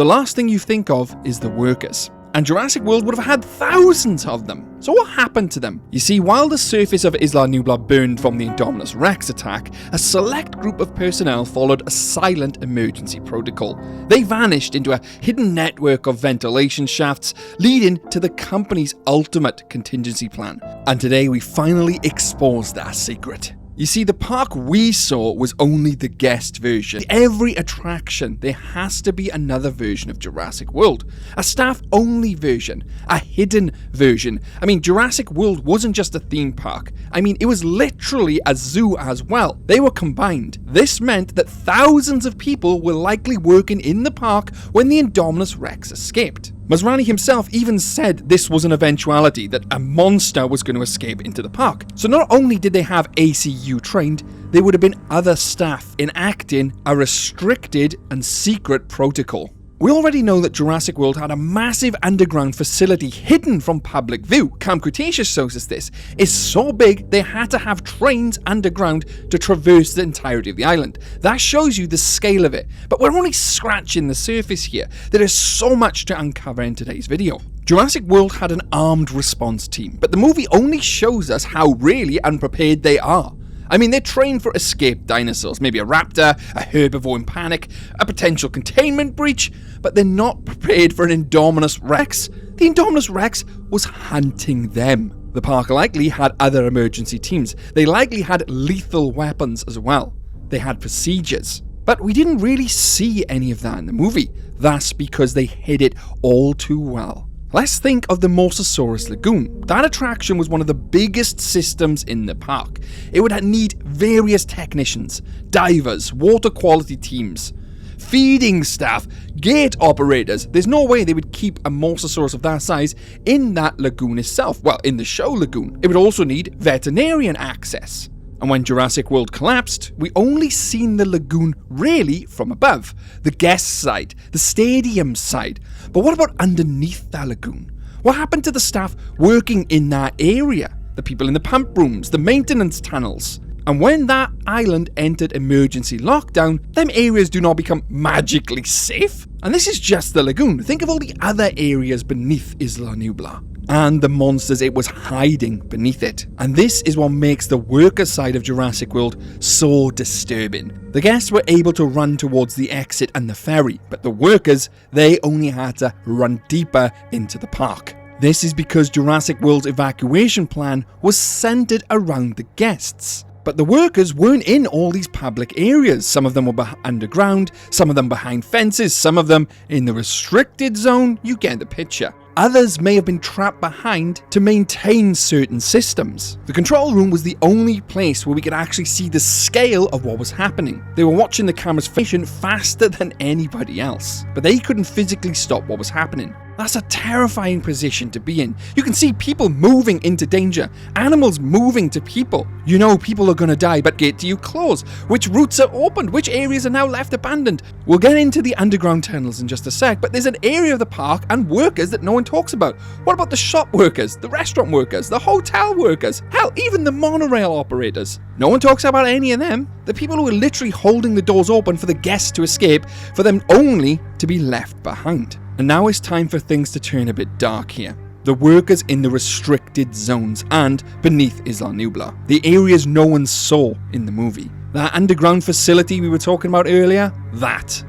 the last thing you think of is the workers. And Jurassic World would have had thousands of them. So what happened to them? You see, while the surface of Isla Nublar burned from the Indominus Rex attack, a select group of personnel followed a silent emergency protocol. They vanished into a hidden network of ventilation shafts, leading to the company's ultimate contingency plan. And today we finally exposed that secret. You see, the park we saw was only the guest version. Every attraction, there has to be another version of Jurassic World. A staff-only version. A hidden version. I mean, Jurassic World wasn't just a theme park. I mean, it was literally a zoo as well. They were combined. This meant that thousands of people were likely working in the park when the Indominus Rex escaped. Masrani himself even said this was an eventuality, that a monster was going to escape into the park. So not only did they have ACU trained, there would have been other staff enacting a restricted and secret protocol. We already know that Jurassic World had a massive underground facility hidden from public view. Camp Cretaceous shows us this. It's so big they had to have trains underground to traverse the entirety of the island. That shows you the scale of it. But we're only scratching the surface here. There is so much to uncover in today's video. Jurassic World had an armed response team, but the movie only shows us how really unprepared they are. I mean, they're trained for escaped dinosaurs, maybe a raptor, a herbivore in panic, a potential containment breach, but they're not prepared for an Indominus Rex. The Indominus Rex was hunting them. The park likely had other emergency teams. They likely had lethal weapons as well. They had procedures. But we didn't really see any of that in the movie. That's because they hid it all too well. Let's think of the Mosasaurus Lagoon. That attraction was one of the biggest systems in the park. It would need various technicians, divers, water quality teams, feeding staff, gate operators. There's no way they would keep a Mosasaurus of that size in that lagoon itself. Well, in the show lagoon. It would also need veterinarian access. And when Jurassic World collapsed, we only seen the lagoon really from above. The guest side, the stadium side. But what about underneath that lagoon? What happened to the staff working in that area? The people in the pump rooms, the maintenance tunnels. And when that island entered emergency lockdown, them areas do not become magically safe. And this is just the lagoon. Think of all the other areas beneath Isla Nublar. And the monsters it was hiding beneath it. And this is what makes the worker side of Jurassic World so disturbing. The guests were able to run towards the exit and the ferry, but the workers, they only had to run deeper into the park. This is because Jurassic World's evacuation plan was centered around the guests. But the workers weren't in all these public areas. Some of them were underground, some of them behind fences, some of them in the restricted zone. You get the picture. Others may have been trapped behind to maintain certain systems. The control room was the only place where we could actually see the scale of what was happening. They were watching the camera's function faster than anybody else, but they couldn't physically stop what was happening. That's a terrifying position to be in. You can see people moving into danger, animals moving to people. You know people are going to die, but gate to you close. Which routes are opened? Which areas are now left abandoned? We'll get into the underground tunnels in just a sec, but there's an area of the park and workers that no one talks about. What about the shop workers, the restaurant workers, the hotel workers, hell, even the monorail operators? No one talks about any of them. The people who are literally holding the doors open for the guests to escape, for them only to be left behind. And now it's time for things to turn a bit dark here. The workers in the restricted zones and beneath Isla Nublar. The areas no one saw in the movie. That underground facility we were talking about earlier,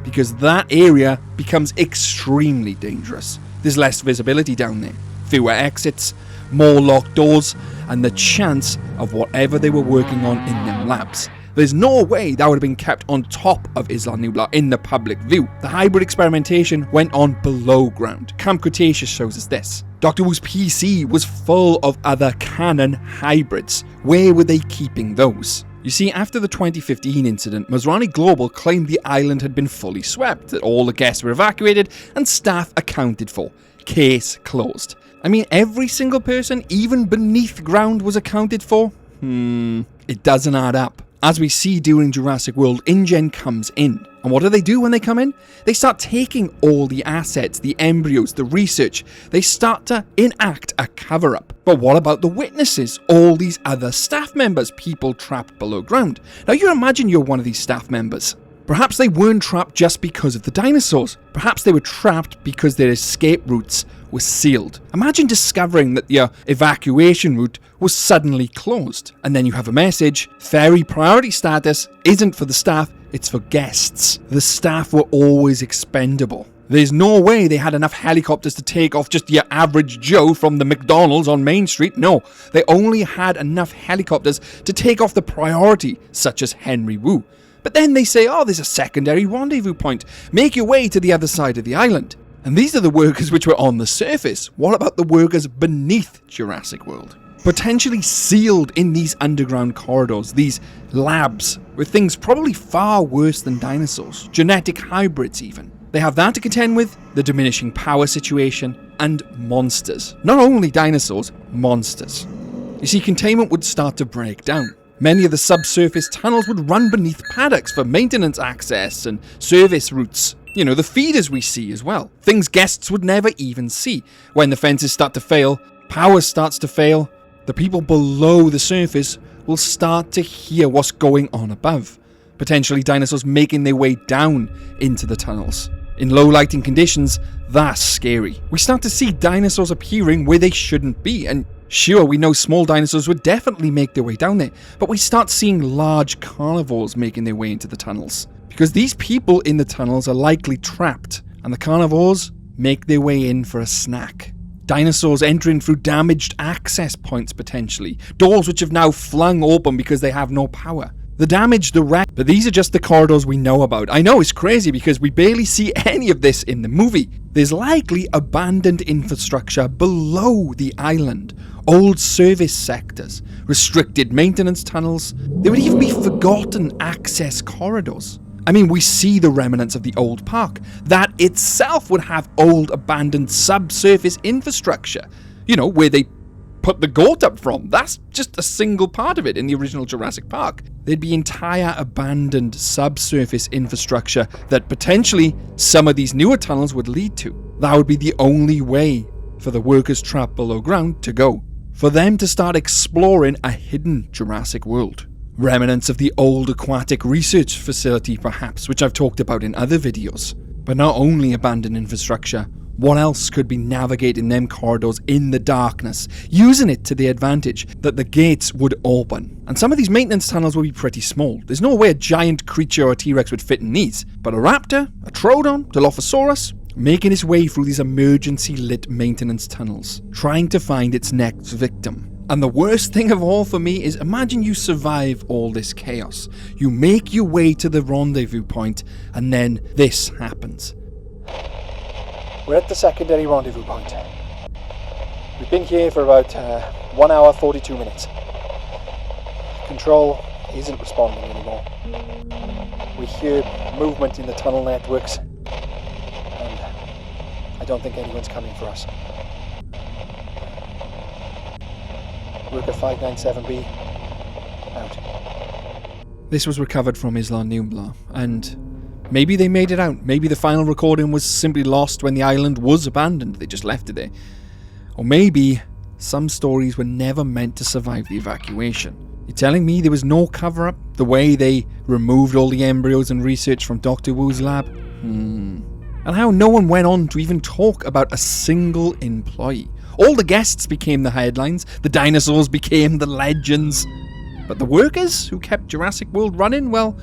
because that area becomes extremely dangerous. There's less visibility down there, fewer exits, more locked doors, and the chance of whatever they were working on in them labs. There's no way that would have been kept on top of Isla Nublar in the public view. The hybrid experimentation went on below ground. Camp Cretaceous shows us this. Doctor Wu's PC was full of other canon hybrids. Where were they keeping those? You see, after the 2015 incident, Masrani Global claimed the island had been fully swept, that all the guests were evacuated and staff accounted for. Case closed. I mean, every single person, even beneath ground, was accounted for? It doesn't add up. As we see during Jurassic World, InGen comes in. And what do they do when they come in? They start taking all the assets, the embryos, the research. They start to enact a cover-up. But what about the witnesses? All these other staff members, people trapped below ground. Now you imagine you're one of these staff members. Perhaps they weren't trapped just because of the dinosaurs. Perhaps they were trapped because their escape routes were sealed. Imagine discovering that your evacuation route was suddenly closed. And then you have a message: ferry priority status isn't for the staff, it's for guests. The staff were always expendable. There's no way they had enough helicopters to take off just your average Joe from the McDonald's on Main Street. No, they only had enough helicopters to take off the priority, such as Henry Wu. But then they say, oh, there's a secondary rendezvous point. Make your way to the other side of the island. And these are the workers which were on the surface. What about the workers beneath Jurassic World? Potentially sealed in these underground corridors, these labs, with things probably far worse than dinosaurs, genetic hybrids even. They have that to contend with, the diminishing power situation, and monsters. Not only dinosaurs, monsters. You see, containment would start to break down. Many of the subsurface tunnels would run beneath paddocks for maintenance access and service routes. You know, the feeders we see as well. Things guests would never even see. When the fences start to fail, power starts to fail, the people below the surface will start to hear what's going on above. Potentially dinosaurs making their way down into the tunnels. In low lighting conditions, that's scary. We start to see dinosaurs appearing where they shouldn't be, and sure, we know small dinosaurs would definitely make their way down there, but we start seeing large carnivores making their way into the tunnels. Because these people in the tunnels are likely trapped, and the carnivores make their way in for a snack. Dinosaurs entering through damaged access points potentially, doors which have now flung open because they have no power. The damage, the wreck, but these are just the corridors we know about. I know it's crazy because we barely see any of this in the movie. There's likely abandoned infrastructure below the island, old service sectors, restricted maintenance tunnels. There would even be forgotten access corridors. I mean, we see the remnants of the old park. That itself would have old abandoned subsurface infrastructure. You know, where they put the goat up from. That's just a single part of it in the original Jurassic Park. There'd be entire abandoned subsurface infrastructure that potentially some of these newer tunnels would lead to. That would be the only way for the workers trapped below ground to go. For them to start exploring a hidden Jurassic World. Remnants of the old aquatic research facility perhaps, which I've talked about in other videos. But not only abandoned infrastructure, what else could be navigating them corridors in the darkness, using it to the advantage that the gates would open? And some of these maintenance tunnels would be pretty small. There's no way a giant creature or T-Rex would fit in these. But a raptor, a Troodon, Dilophosaurus, making its way through these emergency lit maintenance tunnels, trying to find its next victim. And the worst thing of all for me is, imagine you survive all this chaos. You make your way to the rendezvous point, and then this happens. We're at the secondary rendezvous point. We've been here for about 1 hour 42 minutes. Control isn't responding anymore. We hear movement in the tunnel networks, and I don't think anyone's coming for us. Worker 597B, out. This was recovered from Isla Nublar, and maybe they made it out. Maybe the final recording was simply lost when the island was abandoned. They just left it there. Or maybe some stories were never meant to survive the evacuation. You're telling me there was no cover-up? The way they removed all the embryos and research from Dr. Wu's lab? And how no one went on to even talk about a single employee. All the guests became the headlines, the dinosaurs became the legends. But the workers who kept Jurassic World running, well,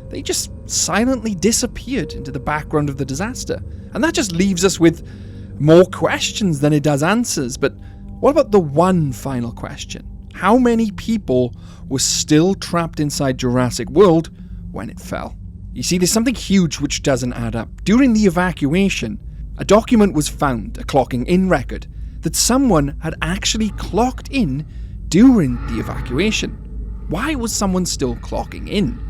they just silently disappeared into the background of the disaster. And that just leaves us with more questions than it does answers. But what about the one final question? How many people were still trapped inside Jurassic World when it fell? You see, there's something huge which doesn't add up. During the evacuation, a document was found, a clocking in record, that someone had actually clocked in during the evacuation. Why was someone still clocking in?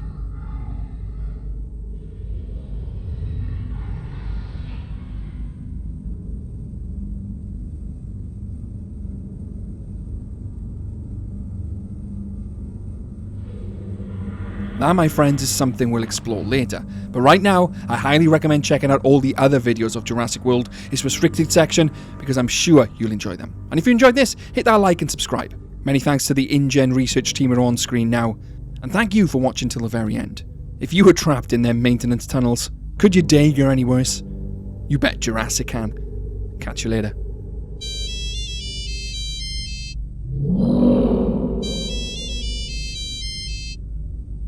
That, my friends, is something we'll explore later. But right now, I highly recommend checking out all the other videos of Jurassic World, its restricted section, because I'm sure you'll enjoy them. And if you enjoyed this, hit that like and subscribe. Many thanks to the InGen research team who are on screen now. And thank you for watching till the very end. If you were trapped in their maintenance tunnels, could your day go any worse? You bet Jurassic can. Catch you later.